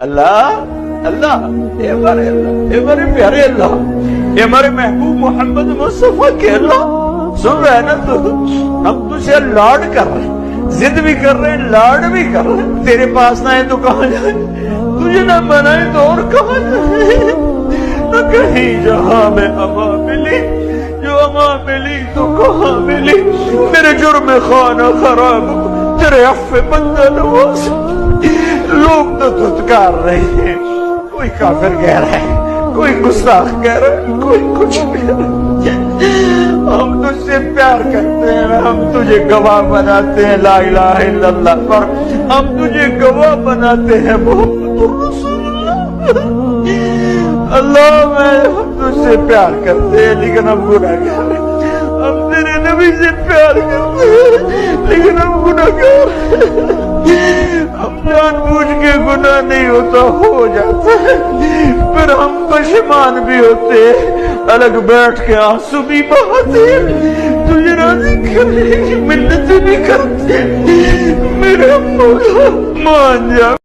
اللہ اللہ اے ہمارے پیارے اللہ، اے ہمارے محبوب محمد مصطفیٰ کے اللہ، سن رہے نا تو ہم تجھے لاڈ کر رہے ہیں، ضد بھی کر رہے ہیں، لاڈ بھی کر رہے ہیں، تیرے پاس نہ ہے تو کہاں جائیں، تجھے نہ منائے تو اور کہاں جائیں، نہ کہیں جہاں میں اما ملی، جو اما ملی تو کہاں ملی، میرے جرم خانہ خراب تیرے عفو بندہ نواز، لوگ تو دھتکار رہے ہیں، کوئی کافر کہہ رہا ہے، کوئی گستاخ کہہ رہا ہے، کوئی کچھ کہہ رہا ہے، ہم تجھ سے پیار کرتے ہیں، ہم تجھے گواہ بناتے ہیں لا الہ الا اللہ پر، ہم تجھے گواہ بناتے ہیں محمد رسول اللہ، اللہ میں ہم تجھ سے پیار کرتے ہیں لیکن ہم گناہگار ہیں، ہم تیرے نبی سے پیار کرتے ہیں لیکن ہم گناہگار ہیں، ہم جان بوجھ کے گناہ نہیں ہوتا ہو جاتا ہے، پھر ہم پشیمان بھی ہوتے ہیں، الگ بیٹھ کے آنسو بھی بہاتے ہیں، تجھے راضی کرنے کی منتیں بھی کرتے ہیں، میرے مولا مان جا